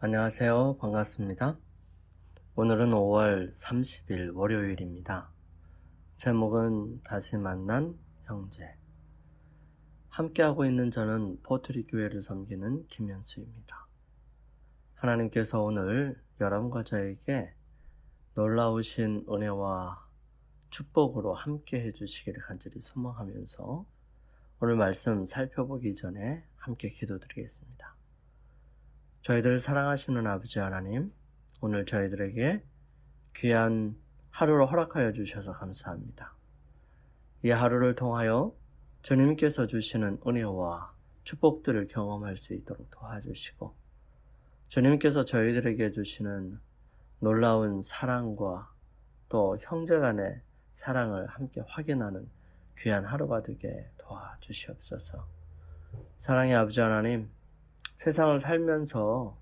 안녕하세요. 반갑습니다. 오늘은 5월 30일 월요일입니다. 제목은 다시 만난 형제. 함께하고 있는 저는 포트리 교회를 섬기는 김현수입니다. 하나님께서 오늘 여러분과 저에게 놀라우신 은혜와 축복으로 함께 해주시기를 간절히 소망하면서 오늘 말씀 살펴보기 전에 함께 기도드리겠습니다. 저희들을 사랑하시는 아버지 하나님, 오늘 저희들에게 귀한 하루를 허락하여 주셔서 감사합니다. 이 하루를 통하여 주님께서 주시는 은혜와 축복들을 경험할 수 있도록 도와주시고, 주님께서 저희들에게 주시는 놀라운 사랑과 또 형제간의 사랑을 함께 확인하는 귀한 하루가 되게 도와주시옵소서. 사랑의 아버지 하나님, 세상을 살면서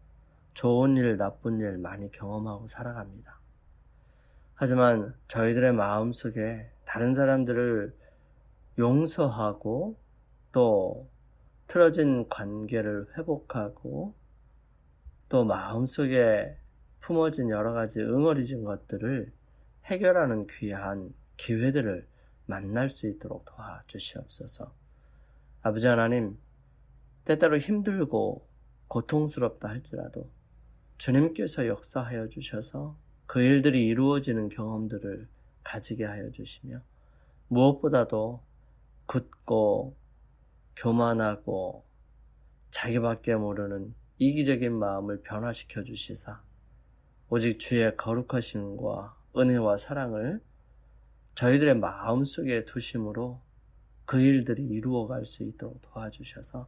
좋은 일, 나쁜 일 많이 경험하고 살아갑니다. 하지만 저희들의 마음속에 다른 사람들을 용서하고 또 틀어진 관계를 회복하고 또 마음속에 품어진 여러 가지 응어리진 것들을 해결하는 귀한 기회들을 만날 수 있도록 도와주시옵소서. 아버지 하나님, 때때로 힘들고 고통스럽다 할지라도 주님께서 역사하여 주셔서 그 일들이 이루어지는 경험들을 가지게 하여 주시며, 무엇보다도 굳고 교만하고 자기밖에 모르는 이기적인 마음을 변화시켜 주시사 오직 주의 거룩하심과 은혜와 사랑을 저희들의 마음속에 두심으로 그 일들이 이루어갈 수 있도록 도와주셔서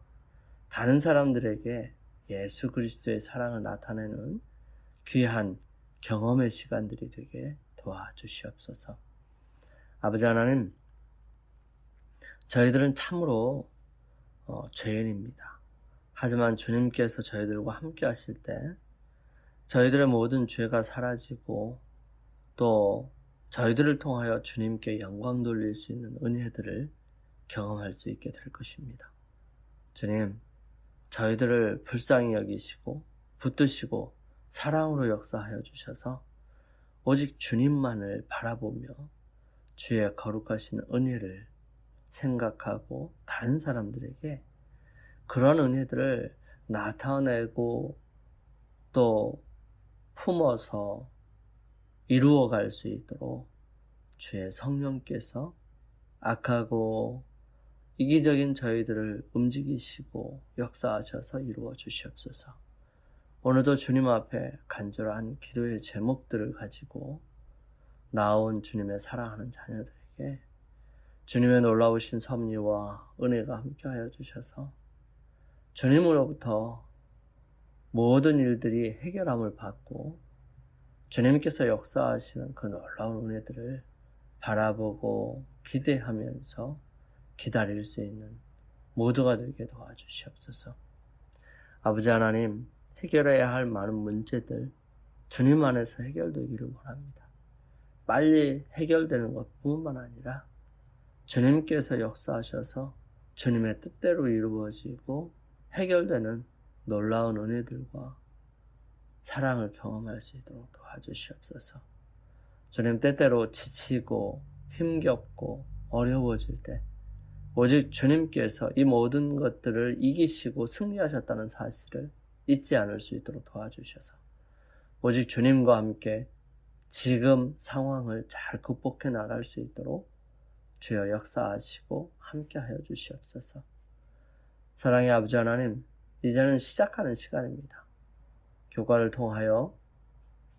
다른 사람들에게 예수 그리스도의 사랑을 나타내는 귀한 경험의 시간들이 되게 도와주시옵소서. 아버지 하나님, 저희들은 참으로 죄인입니다. 하지만 주님께서 저희들과 함께 하실 때 저희들의 모든 죄가 사라지고 또 저희들을 통하여 주님께 영광 돌릴 수 있는 은혜들을 경험할 수 있게 될 것입니다. 주님, 저희들을 불쌍히 여기시고 붙드시고 사랑으로 역사하여 주셔서 오직 주님만을 바라보며 주의 거룩하신 은혜를 생각하고 다른 사람들에게 그런 은혜들을 나타내고 또 품어서 이루어갈 수 있도록 주의 성령께서 악하고 이기적인 저희들을 움직이시고 역사하셔서 이루어 주시옵소서. 오늘도 주님 앞에 간절한 기도의 제목들을 가지고 나온 주님의 사랑하는 자녀들에게 주님의 놀라우신 섭리와 은혜가 함께하여 주셔서 주님으로부터 모든 일들이 해결함을 받고 주님께서 역사하시는 그 놀라운 은혜들을 바라보고 기대하면서 기다릴 수 있는 모두가 되게 도와주시옵소서. 아버지 하나님, 해결해야 할 많은 문제들 주님 안에서 해결되기를 원합니다. 빨리 해결되는 것뿐만 아니라 주님께서 역사하셔서 주님의 뜻대로 이루어지고 해결되는 놀라운 은혜들과 사랑을 경험할 수 있도록 도와주시옵소서. 주님, 때때로 지치고 힘겹고 어려워질 때 오직 주님께서 이 모든 것들을 이기시고 승리하셨다는 사실을 잊지 않을 수 있도록 도와주셔서 오직 주님과 함께 지금 상황을 잘 극복해 나갈 수 있도록 주여 역사하시고 함께하여 주시옵소서. 사랑의 아버지 하나님, 이제는 시작하는 시간입니다. 교과를 통하여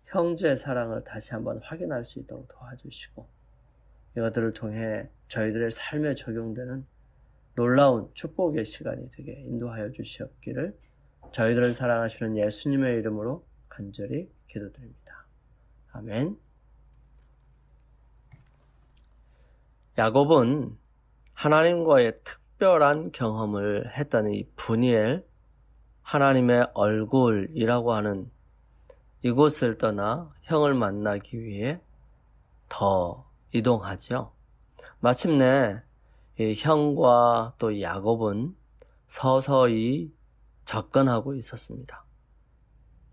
형제의 사랑을 다시 한번 확인할 수 있도록 도와주시고 이것들을 통해 저희들의 삶에 적용되는 놀라운 축복의 시간이 되게 인도하여 주시옵기를 저희들을 사랑하시는 예수님의 이름으로 간절히 기도드립니다. 아멘. 야곱은 하나님과의 특별한 경험을 했던 이 브니엘, 하나님의 얼굴이라고 하는 이곳을 떠나 형을 만나기 위해 더 이동하죠. 마침내 이 형과 또 야곱은 서서히 접근하고 있었습니다.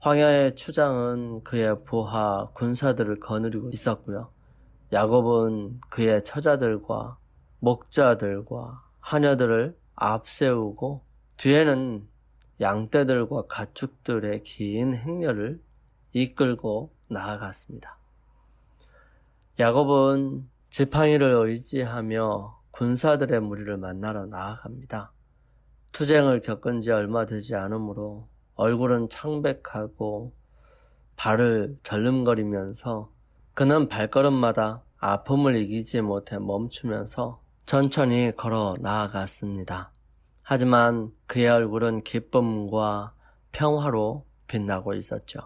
황야의 추장은 그의 부하 군사들을 거느리고 있었고요. 야곱은 그의 처자들과 목자들과 하녀들을 앞세우고 뒤에는 양떼들과 가축들의 긴 행렬을 이끌고 나아갔습니다. 야곱은 지팡이를 의지하며 군사들의 무리를 만나러 나아갑니다. 투쟁을 겪은 지 얼마 되지 않으므로 얼굴은 창백하고 발을 절름거리면서 그는 발걸음마다 아픔을 이기지 못해 멈추면서 천천히 걸어 나아갔습니다. 하지만 그의 얼굴은 기쁨과 평화로 빛나고 있었죠.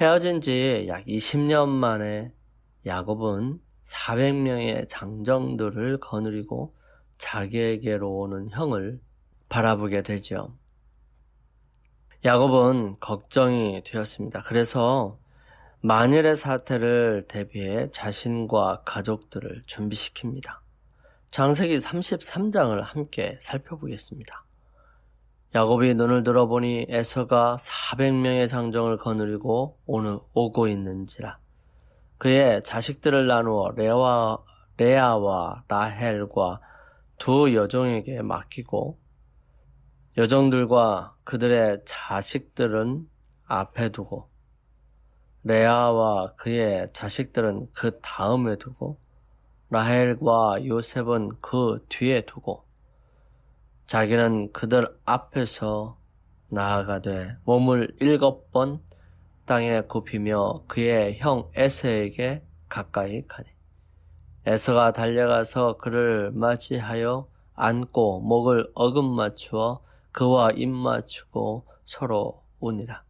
헤어진 지 약 20년 만에 야곱은 400명의 장정들을 거느리고 자기에게로 오는 형을 바라보게 되죠. 야곱은 걱정이 되었습니다. 그래서 만일의 사태를 대비해 자신과 가족들을 준비시킵니다. 창세기 33장을 함께 살펴보겠습니다. 야곱이 눈을 들어보니 에서가 400명의 장정을 거느리고 오고 있는지라. 그의 자식들을 나누어 레아와 라헬과 두 여종에게 맡기고 여종들과 그들의 자식들은 앞에 두고 레아와 그의 자식들은 그 다음에 두고 라헬과 요셉은 그 뒤에 두고 자기는 그들 앞에서 나아가되 몸을 7번 땅에 굽히며 그의 형 에서에게 가까이 가니 에서가 달려가서 그를 맞이하여 안고 목을 어금맞추어 그와 입맞추고 서로 우니라.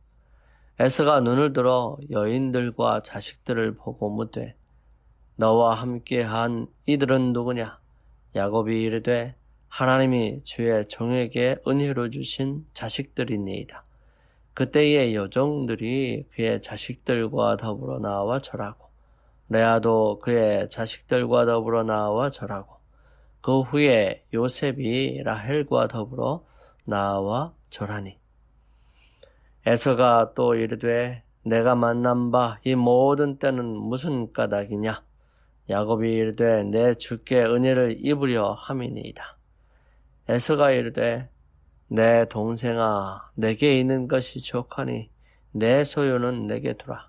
에서가 눈을 들어 여인들과 자식들을 보고 묻되 너와 함께한 이들은 누구냐? 야곱이 이르되 하나님이 주의 종에게 은혜로 주신 자식들이니이다. 그때의 여종들이 그의 자식들과 더불어 나와 절하고 레아도 그의 자식들과 더불어 나와 절하고 그 후에 요셉이 라헬과 더불어 나와 절하니 에서가 또 이르되 내가 만난 바 이 모든 때는 무슨 까닭이냐? 야곱이 이르되 내 주께 은혜를 입으려 함이니이다. 에서가 이르되 내 동생아 내게 있는 것이 족하니 내 소유는 내게 두라.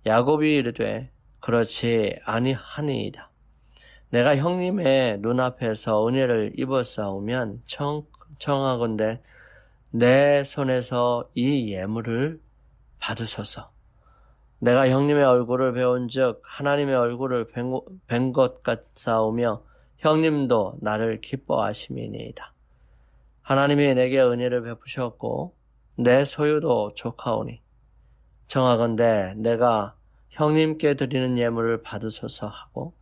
야곱이 이르되 그렇지 아니하니이다. 내가 형님의 눈앞에서 은혜를 입었사오면 청하건대 내 손에서 이 예물을 받으소서. 내가 형님의 얼굴을 배운즉 하나님의 얼굴을 뵌 것 같사오며 형님도 나를 기뻐하심이니이다. 하나님이 내게 은혜를 베푸셨고 내 소유도 족하오니 청하건대 내가 형님께 드리는 예물을 받으소서 하고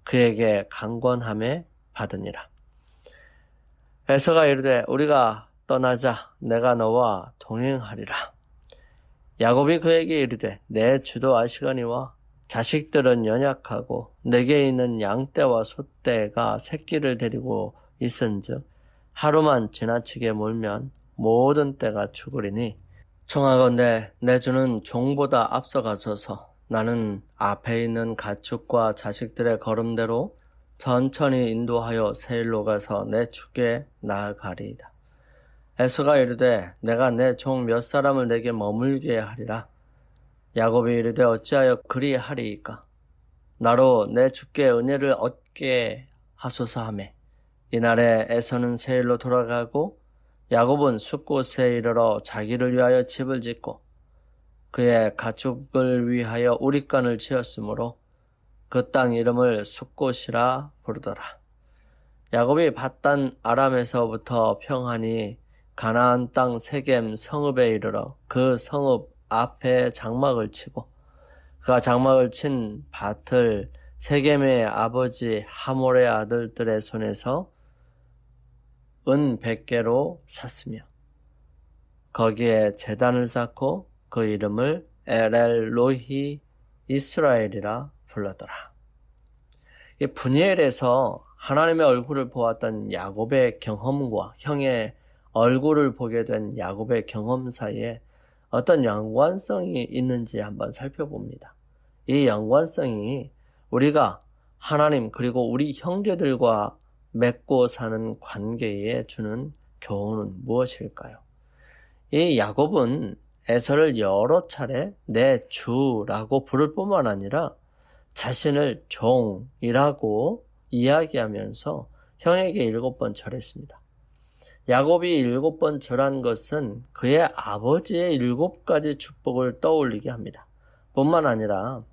그에게 강권함에 받으니라. 에서가 이르되 우리가 떠나자. 내가 너와 동행하리라. 야곱이 그에게 이르되 내 주도 아시거니와 자식들은 연약하고 내게 있는 양떼와 소떼가 새끼를 데리고 있은즉 하루만 지나치게 몰면 모든 떼가 죽으리니 청하건대 내 주는 종보다 앞서가소서. 나는 앞에 있는 가축과 자식들의 걸음대로 천천히 인도하여 세일로 가서 내 주께 나아가리이다. 에서가 이르되 내가 내 종 몇 사람을 내게 머물게 하리라. 야곱이 이르되 어찌하여 그리하리이까? 나로 내 주께 은혜를 얻게 하소서 하매 이날에 에서는 세일로 돌아가고 야곱은 숫곳에 이르러 자기를 위하여 집을 짓고 그의 가축을 위하여 우릿간을 지었으므로 그 땅 이름을 숫곳이라 부르더라. 야곱이 밧단 아람에서부터 평안히 가나안 땅 세겜 성읍에 이르러 그 성읍 앞에 장막을 치고 그가 장막을 친 밭을 세겜의 아버지 하몰의 아들들의 손에서 은 100개로 샀으며 거기에 제단을 쌓고 그 이름을 엘엘로히 이스라엘이라 불렀더라. 이 브니엘에서 하나님의 얼굴을 보았던 야곱의 경험과 형의 얼굴을 보게 된 야곱의 경험 사이에 어떤 연관성이 있는지 한번 살펴봅니다. 이 연관성이 우리가 하나님 그리고 우리 형제들과 맺고 사는 관계에 주는 교훈은 무엇일까요? 이 야곱은 에서를 여러 차례 내 주라고 부를 뿐만 아니라 자신을 종이라고 이야기하면서 형에게 7번 절했습니다. 야곱이 7번 절한 것은 그의 아버지의 7가지 축복을 떠올리게 합니다. 뿐만 아니라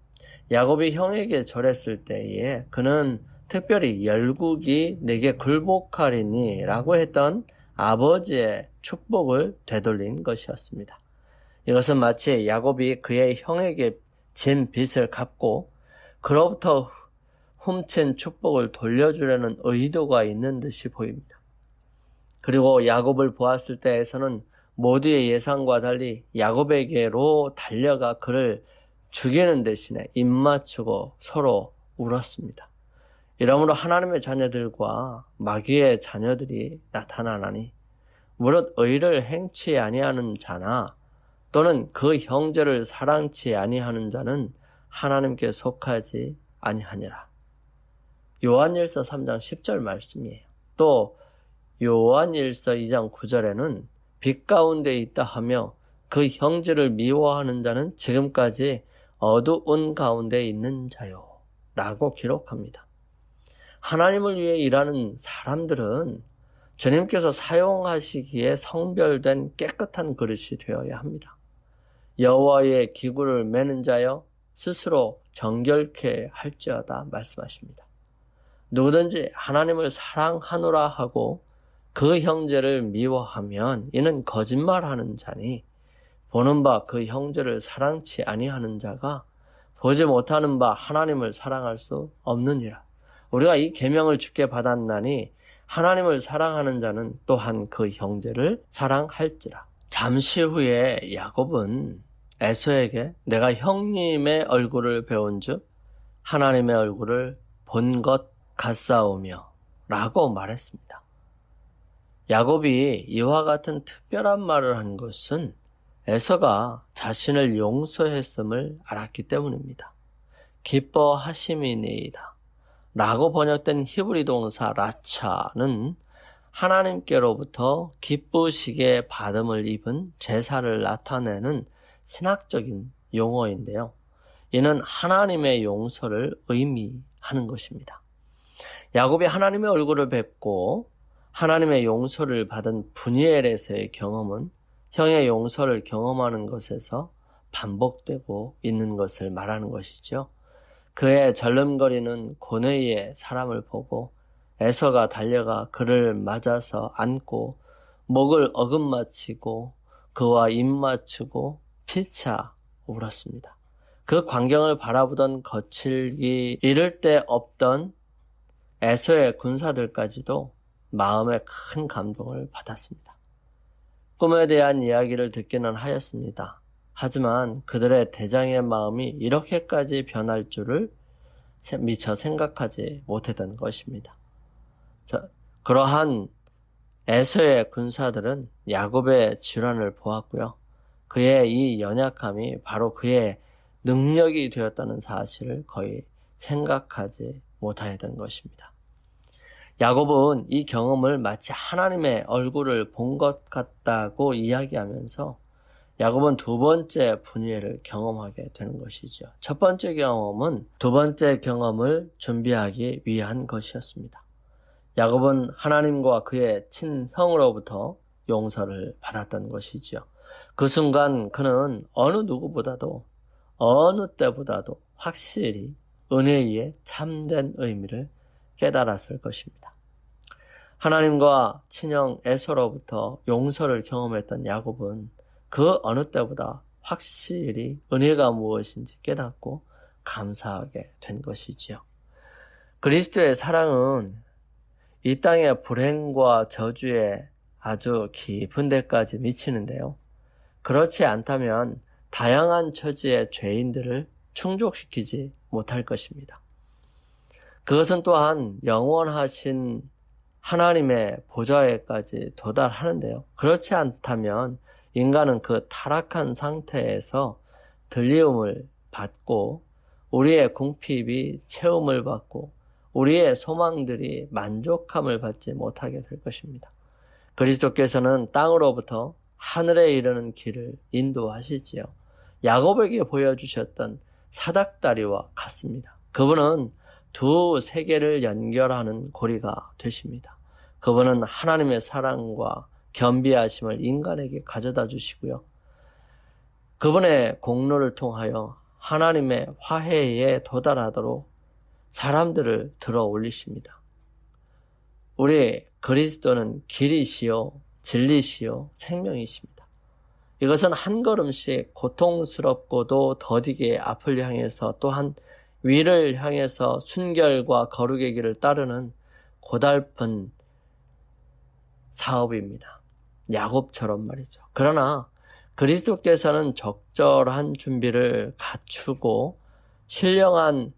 야곱이 형에게 절했을 때에 그는 특별히 열국이 내게 굴복하리니 라고 했던 아버지의 축복을 되돌린 것이었습니다. 이것은 마치 야곱이 그의 형에게 진 빚을 갚고 그로부터 훔친 축복을 돌려주려는 의도가 있는 듯이 보입니다. 그리고 야곱을 보았을 때에서는 모두의 예상과 달리 야곱에게로 달려가 그를 죽이는 대신에 입맞추고 서로 울었습니다. 이러므로 하나님의 자녀들과 마귀의 자녀들이 나타나나니 무릇 의를 행치 아니하는 자나 또는 그 형제를 사랑치 아니하는 자는 하나님께 속하지 아니하니라. 요한일서 3장 10절 말씀이에요. 또 요한일서 2장 9절에는 빛 가운데 있다 하며 그 형제를 미워하는 자는 지금까지 어두운 가운데 있는 자요 라고 기록합니다. 하나님을 위해 일하는 사람들은 주님께서 사용하시기에 성별된 깨끗한 그릇이 되어야 합니다. 여호와의 기구를 매는 자여 스스로 정결케 할지어다 말씀하십니다. 누구든지 하나님을 사랑하노라 하고 그 형제를 미워하면 이는 거짓말하는 자니 보는 바 그 형제를 사랑치 아니하는 자가 보지 못하는 바 하나님을 사랑할 수 없느니라. 우리가 이 계명을 주께 받았나니 하나님을 사랑하는 자는 또한 그 형제를 사랑할지라. 잠시 후에 야곱은 에서에게 내가 형님의 얼굴을 배운즉 하나님의 얼굴을 본 것 같사오며 라고 말했습니다. 야곱이 이와 같은 특별한 말을 한 것은 에서가 자신을 용서했음을 알았기 때문입니다. 기뻐하심이니이다 라고 번역된 히브리 동사 라차는 하나님께로부터 기쁘시게 받음을 입은 제사를 나타내는 신학적인 용어인데요. 이는 하나님의 용서를 의미하는 것입니다. 야곱이 하나님의 얼굴을 뵙고 하나님의 용서를 받은 분이엘에서의 경험은 형의 용서를 경험하는 것에서 반복되고 있는 것을 말하는 것이죠. 그의 절름거리는 고뇌의 사람을 보고 에서가 달려가 그를 맞아서 안고 목을 어긋맞히고 그와 입맞추고 피차 울었습니다. 그 광경을 바라보던 거칠기 이를 데 없던 에서의 군사들까지도 마음에 큰 감동을 받았습니다. 꿈에 대한 이야기를 듣기는 하였습니다. 하지만 그들의 대장의 마음이 이렇게까지 변할 줄을 미처 생각하지 못했던 것입니다. 그러한 에서의 군사들은 야곱의 질환을 보았고요. 그의 이 연약함이 바로 그의 능력이 되었다는 사실을 거의 생각하지 못하였던 것입니다. 야곱은 이 경험을 마치 하나님의 얼굴을 본 것 같다고 이야기하면서 야곱은 두 번째 분이엘을 경험하게 되는 것이죠. 첫 번째 경험은 두 번째 경험을 준비하기 위한 것이었습니다. 야곱은 하나님과 그의 친형으로부터 용서를 받았던 것이죠. 그 순간 그는 어느 누구보다도 어느 때보다도 확실히 은혜의 참된 의미를 깨달았을 것입니다. 하나님과 친형 에서로부터 용서를 경험했던 야곱은 그 어느 때보다 확실히 은혜가 무엇인지 깨닫고 감사하게 된 것이지요. 그리스도의 사랑은 이 땅의 불행과 저주에 아주 깊은 데까지 미치는데요. 그렇지 않다면 다양한 처지의 죄인들을 충족시키지 못할 것입니다. 그것은 또한 영원하신 하나님의 보좌에까지 도달하는데요. 그렇지 않다면 인간은 그 타락한 상태에서 들리움을 받고 우리의 궁핍이 채움을 받고 우리의 소망들이 만족함을 받지 못하게 될 것입니다. 그리스도께서는 땅으로부터 하늘에 이르는 길을 인도하시지요. 야곱에게 보여주셨던 사닥다리와 같습니다. 그분은 두 세계를 연결하는 고리가 되십니다. 그분은 하나님의 사랑과 겸비하심을 인간에게 가져다 주시고요. 그분의 공로를 통하여 하나님의 화해에 도달하도록 사람들을 들어 올리십니다. 우리 그리스도는 길이시요 진리시요 생명이십니다. 이것은 한 걸음씩 고통스럽고도 더디게 앞을 향해서 또한 위를 향해서 순결과 거룩의 길을 따르는 고달픈 사업입니다. 야곱처럼 말이죠. 그러나 그리스도께서는 적절한 준비를 갖추고 신령한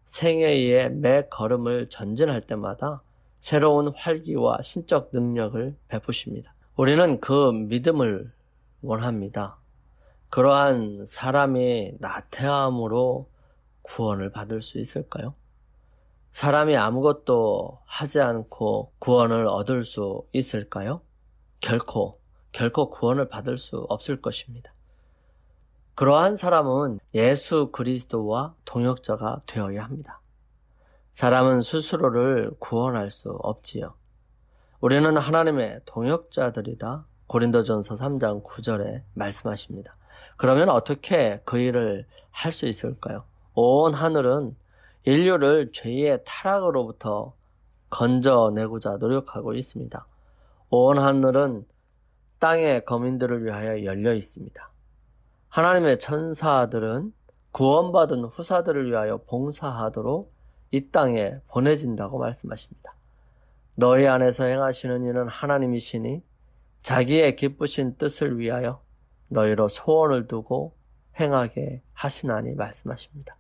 생애의 매 걸음을 전진할 때마다 새로운 활기와 신적 능력을 베푸십니다. 우리는 그 믿음을 원합니다. 그러한 사람이 나태함으로 구원을 받을 수 있을까요? 사람이 아무것도 하지 않고 구원을 얻을 수 있을까요? 결코 구원을 받을 수 없을 것입니다. 그러한 사람은 예수 그리스도와 동역자가 되어야 합니다. 사람은 스스로를 구원할 수 없지요. 우리는 하나님의 동역자들이다. 고린도전서 3장 9절에 말씀하십니다. 그러면 어떻게 그 일을 할 수 있을까요? 온 하늘은 인류를 죄의 타락으로부터 건져내고자 노력하고 있습니다. 온 하늘은 땅의 거민들을 위하여 열려 있습니다. 하나님의 천사들은 구원받은 후사들을 위하여 봉사하도록 이 땅에 보내진다고 말씀하십니다. 너희 안에서 행하시는 이는 하나님이시니 자기의 기쁘신 뜻을 위하여 너희로 소원을 두고 행하게 하시나니 말씀하십니다.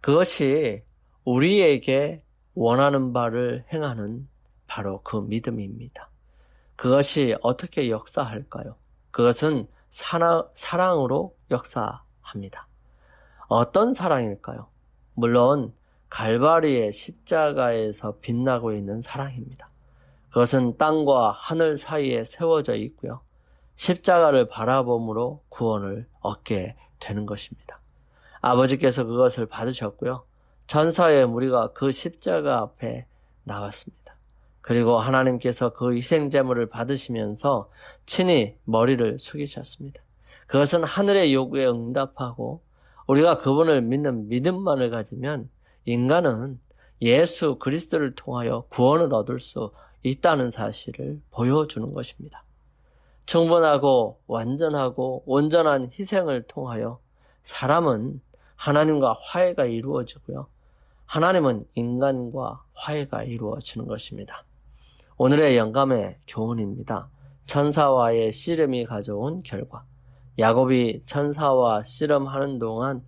그것이 우리에게 원하는 바를 행하는 바로 그 믿음입니다. 그것이 어떻게 역사할까요? 그것은 사랑으로 역사합니다. 어떤 사랑일까요? 물론 갈바리의 십자가에서 빛나고 있는 사랑입니다. 그것은 땅과 하늘 사이에 세워져 있고요. 십자가를 바라봄으로 구원을 얻게 되는 것입니다. 아버지께서 그것을 받으셨고요. 천사의 무리가 그 십자가 앞에 나왔습니다. 그리고 하나님께서 그 희생제물을 받으시면서 친히 머리를 숙이셨습니다. 그것은 하늘의 요구에 응답하고 우리가 그분을 믿는 믿음만을 가지면 인간은 예수 그리스도를 통하여 구원을 얻을 수 있다는 사실을 보여주는 것입니다. 충분하고 완전하고 온전한 희생을 통하여 사람은 하나님과 화해가 이루어지고요. 하나님은 인간과 화해가 이루어지는 것입니다. 오늘의 영감의 교훈입니다. 천사와의 씨름이 가져온 결과. 야곱이 천사와 씨름하는 동안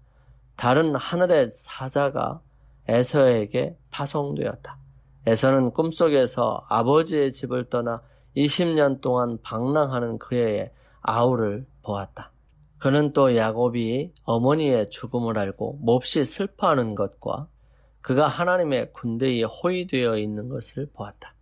다른 하늘의 사자가 에서에게 파송되었다. 에서는 꿈속에서 아버지의 집을 떠나 20년 동안 방랑하는 그의 아우를 보았다. 그는 또 야곱이 어머니의 죽음을 알고 몹시 슬퍼하는 것과 그가 하나님의 군대에 호위되어 있는 것을 보았다.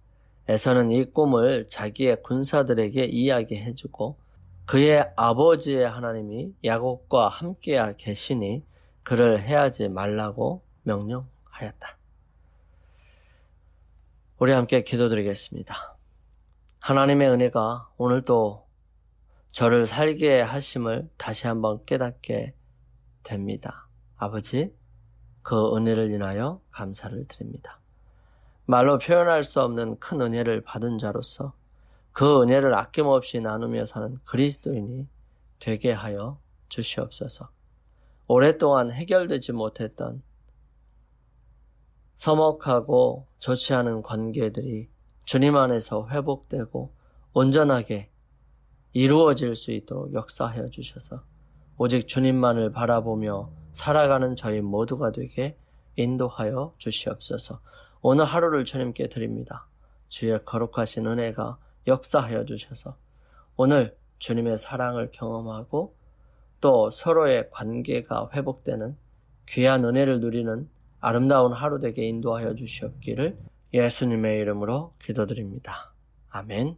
에서는 이 꿈을 자기의 군사들에게 이야기해주고 그의 아버지의 하나님이 야곱과 함께 계시니 그를 해하지 말라고 명령하였다. 우리 함께 기도드리겠습니다. 하나님의 은혜가 오늘도 저를 살게 하심을 다시 한번 깨닫게 됩니다. 아버지, 그 은혜를 인하여 감사를 드립니다. 말로 표현할 수 없는 큰 은혜를 받은 자로서 그 은혜를 아낌없이 나누며 사는 그리스도인이 되게 하여 주시옵소서. 오랫동안 해결되지 못했던 서먹하고 좋지 않은 관계들이 주님 안에서 회복되고 온전하게 이루어질 수 있도록 역사하여 주셔서 오직 주님만을 바라보며 살아가는 저희 모두가 되게 인도하여 주시옵소서. 오늘 하루를 주님께 드립니다. 주의 거룩하신 은혜가 역사하여 주셔서 오늘 주님의 사랑을 경험하고 또 서로의 관계가 회복되는 귀한 은혜를 누리는 아름다운 하루 되게 인도하여 주시옵기를 예수님의 이름으로 기도드립니다. 아멘.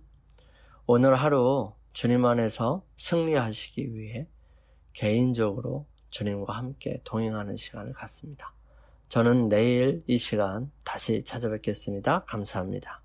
오늘 하루 주님 안에서 승리하시기 위해 개인적으로 주님과 함께 동행하는 시간을 갖습니다. 저는 내일 이 시간 다시 찾아뵙겠습니다. 감사합니다.